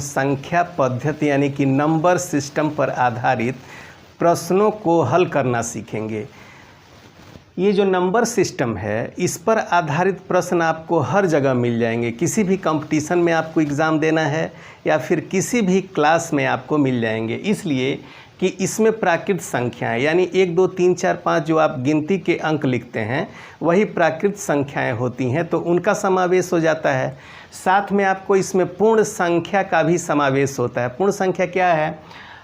संख्या पद्धति यानी कि नंबर सिस्टम पर आधारित प्रश्नों को हल करना सीखेंगे। ये जो नंबर सिस्टम है इस पर आधारित प्रश्न आपको हर जगह मिल जाएंगे। किसी भी कंपटीशन में आपको एग्ज़ाम देना है या फिर किसी भी क्लास में आपको मिल जाएंगे, इसलिए कि इसमें प्राकृत संख्याएं यानी 1 2 3 4 5 जो आप गिनती के अंक लिखते हैं वही प्राकृत संख्याएं होती हैं, तो उनका समावेश हो जाता है। साथ में आपको इसमें पूर्ण संख्या का भी समावेश होता है। पूर्ण संख्या क्या है?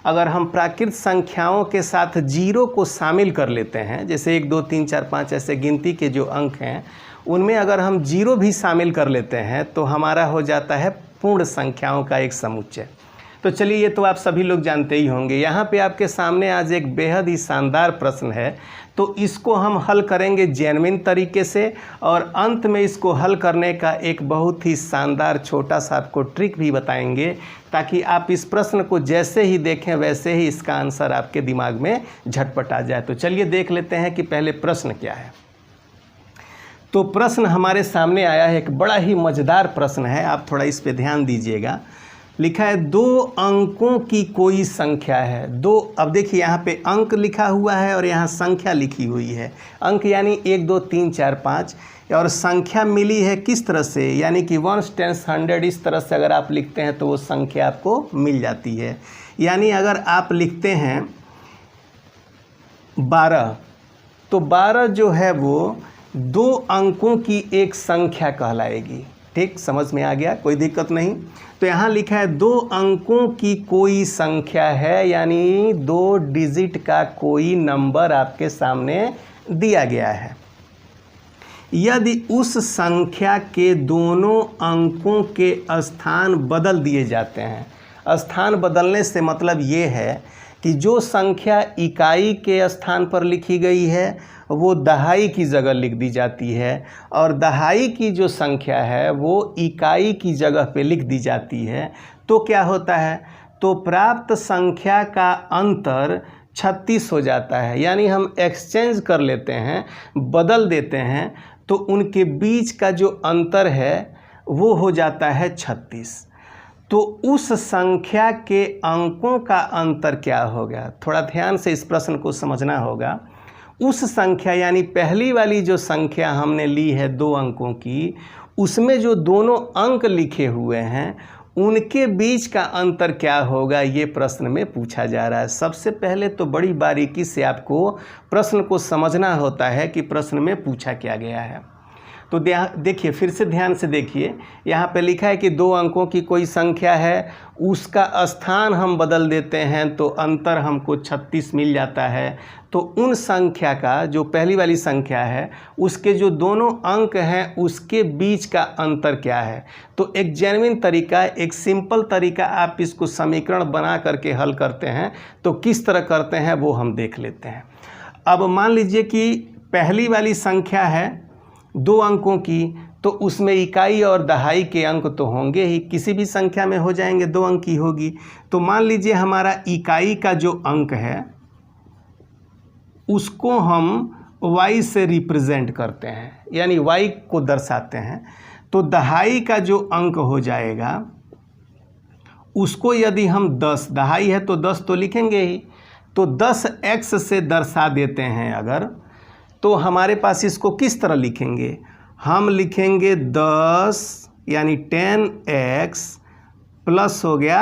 अगर हम प्राकृत संख्याओं के साथ जीरो को शामिल कर लेते हैं, जैसे 1 2 3 4 5 ऐसे गिनती के जो अंक हैं उनमें अगर हम जीरो भी शामिल कर लेते हैं तो हमारा हो जाता है पूर्ण संख्याओं का एक समुच्चय। तो चलिए, ये तो आप सभी लोग जानते ही होंगे। यहाँ पे आपके सामने आज एक बेहद ही शानदार प्रश्न है, तो इसको हम हल करेंगे जेन्युइन तरीके से और अंत में इसको हल करने का एक बहुत ही शानदार छोटा सा आपको ट्रिक भी बताएंगे, ताकि आप इस प्रश्न को जैसे ही देखें वैसे ही इसका आंसर आपके दिमाग में झटपट आ जाए। तो चलिए देख लेते हैं कि पहले प्रश्न क्या है। तो प्रश्न हमारे सामने आया है, एक बड़ा ही मज़ेदार प्रश्न है, आप थोड़ा इस पे ध्यान दीजिएगा। लिखा है 2 अंकों की कोई संख्या है। अब देखिए यहाँ पे अंक लिखा हुआ है और यहाँ संख्या लिखी हुई है। अंक यानी 1 2 3 4 5 और संख्या मिली है किस तरह से, यानी कि 1 10 100 इस तरह से अगर आप लिखते हैं तो वो संख्या आपको मिल जाती है। यानी अगर आप लिखते हैं 12 तो 12 जो है वो 2 अंकों की एक संख्या कहलाएगी। ठीक, समझ में आ गया? कोई दिक्कत नहीं। तो यहाँ लिखा है 2 अंकों की कोई संख्या है, यानी 2 डिजिट का कोई नंबर आपके सामने दिया गया है। यदि उस संख्या के दोनों अंकों के स्थान बदल दिए जाते हैं। स्थान बदलने से मतलब ये है कि जो संख्या इकाई के स्थान पर लिखी गई है वो दहाई की जगह लिख दी जाती है और दहाई की जो संख्या है वो इकाई की जगह पे लिख दी जाती है, तो क्या होता है? तो प्राप्त संख्या का अंतर 36 हो जाता है। यानी हम एक्सचेंज कर लेते हैं, बदल देते हैं, तो उनके बीच का जो अंतर है वो हो जाता है 36। तो उस संख्या के अंकों का अंतर क्या होगा? थोड़ा ध्यान से इस प्रश्न को समझना होगा। उस संख्या यानी पहली वाली जो संख्या हमने ली है 2 अंकों की, उसमें जो दोनों अंक लिखे हुए हैं उनके बीच का अंतर क्या होगा, ये प्रश्न में पूछा जा रहा है। सबसे पहले तो बड़ी बारीकी से आपको प्रश्न को समझना होता है कि प्रश्न में पूछा क्या गया है। तो देखिए, फिर से ध्यान से देखिए, यहाँ पे लिखा है कि 2 अंकों की कोई संख्या है, उसका स्थान हम बदल देते हैं तो अंतर हमको 36 मिल जाता है। तो उन संख्या का जो पहली वाली संख्या है उसके जो दोनों अंक हैं उसके बीच का अंतर क्या है। तो एक जेन्युइन तरीका, एक सिंपल तरीका आप इसको समीकरण बना करके हल करते हैं, तो किस तरह करते हैं वो हम देख लेते हैं। अब मान लीजिए कि पहली वाली संख्या है 2 अंकों की, तो उसमें इकाई और दहाई के अंक तो होंगे ही, किसी भी संख्या में हो जाएंगे, 2 अंक की होगी। तो मान लीजिए हमारा इकाई का जो अंक है उसको हम y से रिप्रेजेंट करते हैं, यानी y को दर्शाते हैं। तो दहाई का जो अंक हो जाएगा उसको यदि हम 10, दहाई है तो 10 तो लिखेंगे ही, तो 10x से दर्शा देते हैं अगर, तो हमारे पास इसको किस तरह लिखेंगे? हम लिखेंगे 10 यानी 10x प्लस हो गया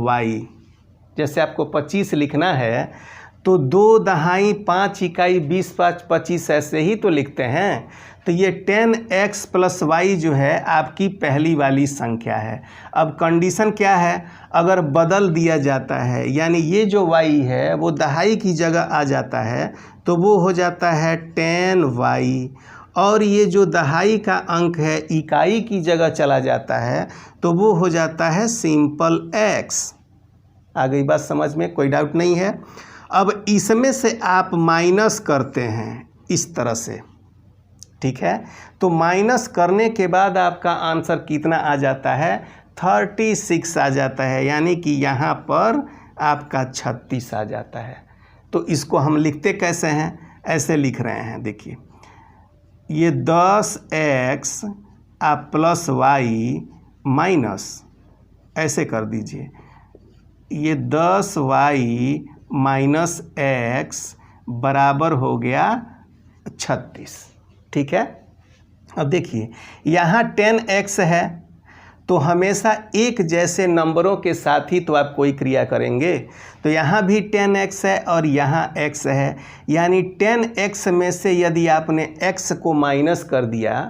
y। जैसे आपको 25 लिखना है तो 2 दहाई 5 इकाई 20 5 25 ऐसे ही तो लिखते हैं। तो ये 10x प्लस y जो है आपकी पहली वाली संख्या है। अब कंडीशन क्या है? अगर बदल दिया जाता है यानी ये जो y है वो दहाई की जगह आ जाता है तो वो हो जाता है 10y, और ये जो दहाई का अंक है इकाई की जगह चला जाता है तो वो हो जाता है सिंपल x। आ गई बात समझ में? कोई डाउट नहीं है। अब इसमें से आप माइनस करते हैं इस तरह से, ठीक है? तो माइनस करने के बाद आपका आंसर कितना आ जाता है? 36 आ जाता है, यानी कि यहाँ पर आपका 36 आ जाता है। तो इसको हम लिखते कैसे हैं? ऐसे लिख रहे हैं, देखिए, ये 10x प्लस y माइनस ऐसे कर दीजिए, ये 10y माइनस x बराबर हो गया 36। ठीक है, अब देखिए यहाँ 10x है तो हमेशा एक जैसे नंबरों के साथ ही तो आप कोई क्रिया करेंगे। तो यहाँ भी 10x है और यहाँ x है, यानी 10x में से यदि आपने x को माइनस कर दिया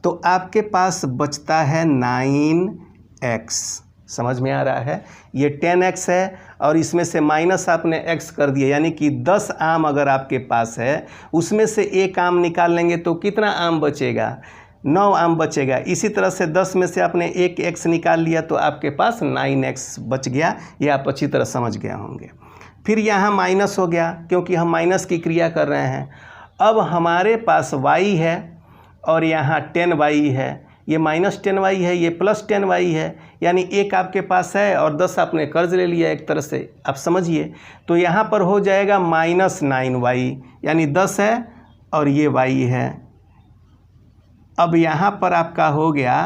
तो आपके पास बचता है 9x। समझ में आ रहा है, ये 10x है और इसमें से माइनस आपने x कर दिया, यानी कि 10 आम अगर आपके पास है उसमें से एक आम निकाल लेंगे तो कितना आम बचेगा, 9 आम बचेगा। इसी तरह से 10 में से आपने एक x निकाल लिया तो आपके पास 9x बच गया। ये आप अच्छी तरह समझ गए होंगे। फिर यहाँ माइनस हो गया क्योंकि हम माइनस की क्रिया कर रहे हैं। अब हमारे पास y है और यहाँ 10y है, ये माइनस 10y है, ये प्लस 10y है, यानी एक आपके पास है और 10 आपने कर्ज ले लिया एक तरह से, आप समझिए। तो यहाँ पर हो जाएगा माइनस 9y, यानी 10 है और ये y है। अब यहाँ पर आपका हो गया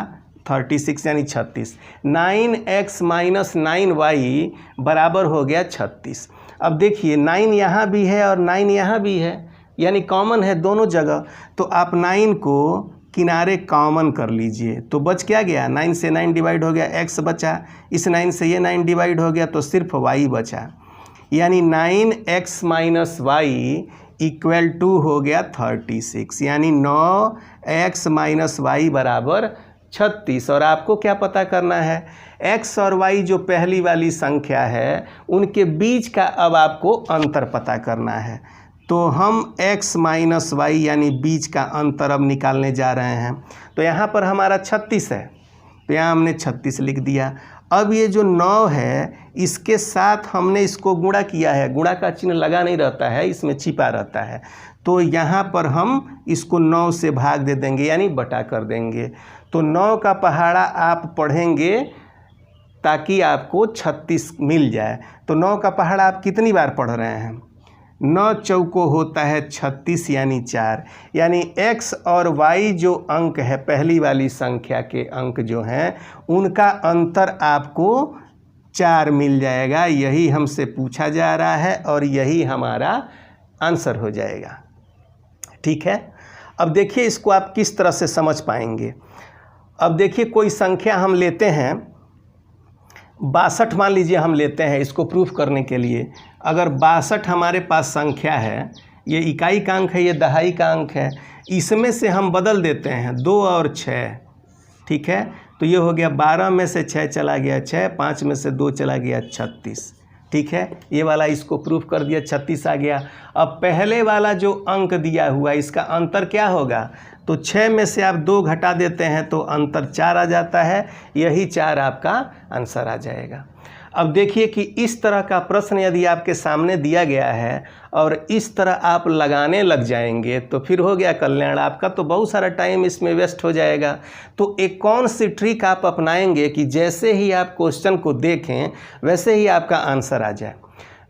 36 यानी 36। 9x माइनस 9y बराबर हो गया 36। अब देखिए 9 यहाँ भी है और 9 यहाँ भी है, यानी कॉमन है दोनों जगह। तो आप 9 को किनारे कॉमन कर लीजिए तो बच क्या गया, 9 से 9 डिवाइड हो गया, x बचा। इस 9 से ये 9 डिवाइड हो गया तो सिर्फ y बचा, यानी 9x minus y equal to हो गया 36, यानी 9x माइनस वाई बराबर 36। और आपको क्या पता करना है, x और y जो पहली वाली संख्या है उनके बीच का अब आपको अंतर पता करना है। तो हम x माइनस वाई यानी बीच का अंतर अब निकालने जा रहे हैं। तो यहाँ पर हमारा 36 है तो यहाँ हमने 36 लिख दिया। अब ये जो 9 है इसके साथ हमने इसको गुणा किया है, गुणा का चिन्ह लगा नहीं रहता है, इसमें छिपा रहता है। तो यहाँ पर हम इसको 9 से भाग दे देंगे यानी बटा कर देंगे। तो 9 का पहाड़ा आप पढ़ेंगे ताकि आपको 36 मिल जाए। तो 9 का पहाड़ा आप कितनी बार पढ़ रहे हैं, 9 चौको होता है 36 यानी 4, यानी x और y जो अंक है पहली वाली संख्या के अंक जो हैं उनका अंतर आपको 4 मिल जाएगा। यही हमसे पूछा जा रहा है और यही हमारा आंसर हो जाएगा। ठीक है, अब देखिए इसको आप किस तरह से समझ पाएंगे। अब देखिए कोई संख्या हम लेते हैं 62 मान लीजिए हम लेते हैं इसको प्रूफ करने के लिए। अगर 62 हमारे पास संख्या है, ये इकाई का अंक है, ये दहाई का अंक है, इसमें से हम बदल देते हैं 2 और 6। ठीक है, तो ये हो गया 12 में से 6 चला गया 6, 5 में से 2 चला गया 36। ठीक है, ये वाला इसको प्रूफ कर दिया, 36 आ गया। अब पहले वाला जो अंक दिया हुआ है इसका अंतर क्या होगा, तो 6 में से आप 2 घटा देते हैं तो अंतर 4 आ जाता है, यही 4 आपका आंसर आ जाएगा। अब देखिए कि इस तरह का प्रश्न यदि आपके सामने दिया गया है और इस तरह आप लगाने लग जाएंगे तो फिर हो गया कल्याण, आपका तो बहुत सारा टाइम इसमें वेस्ट हो जाएगा। तो एक कौन सी ट्रिक आप अपनाएंगे कि जैसे ही आप क्वेश्चन को देखें वैसे ही आपका आंसर आ जाए।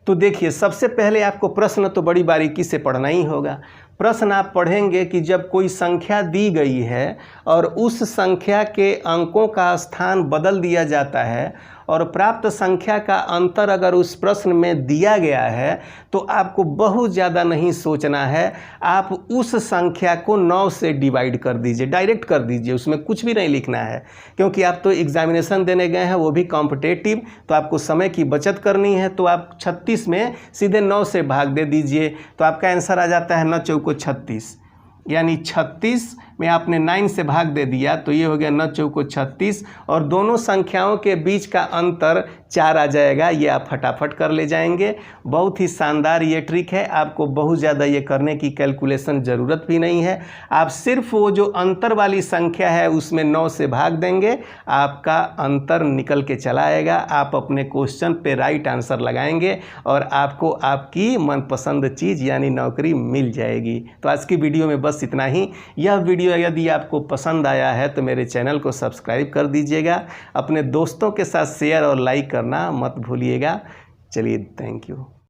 तो देखिए सबसे पहले आपको प्रश्न तो बड़ी बारीकी से पढ़ना ही होगा। प्रश्न आप पढ़ेंगे कि जब कोई संख्या दी गई है और उस संख्या के अंकों का स्थान बदल दिया जाता है और प्राप्त संख्या का अंतर अगर उस प्रश्न में दिया गया है तो आपको बहुत ज़्यादा नहीं सोचना है, आप उस संख्या को 9 से डिवाइड कर दीजिए, डायरेक्ट कर दीजिए, उसमें कुछ भी नहीं लिखना है। क्योंकि आप तो एग्जामिनेशन देने गए हैं, वो भी कॉम्पिटेटिव, तो आपको समय की बचत करनी है। तो आप 36 में सीधे 9 से भाग दे दीजिए तो आपका आंसर आ जाता है 9 चौको 36, यानी 36 में आपने 9 से भाग दे दिया तो ये हो गया 9 चौको 36 और दोनों संख्याओं के बीच का अंतर 4 आ जाएगा। ये आप फटाफट कर ले जाएंगे। बहुत ही शानदार ये ट्रिक है, आपको बहुत ज़्यादा ये करने की कैलकुलेशन ज़रूरत भी नहीं है। आप सिर्फ वो जो अंतर वाली संख्या है उसमें 9 से भाग देंगे, आपका अंतर निकल के चला आएगा। आप अपने क्वेश्चन पे राइट आंसर लगाएंगे और आपको आपकी मनपसंद चीज़ यानी नौकरी मिल जाएगी। तो आज की वीडियो में बस इतना ही। यह वीडियो यदि आपको पसंद आया है तो मेरे चैनल को सब्सक्राइब कर दीजिएगा, अपने दोस्तों के साथ शेयर और लाइक करना मत भूलिएगा। चलिए, थैंक यू।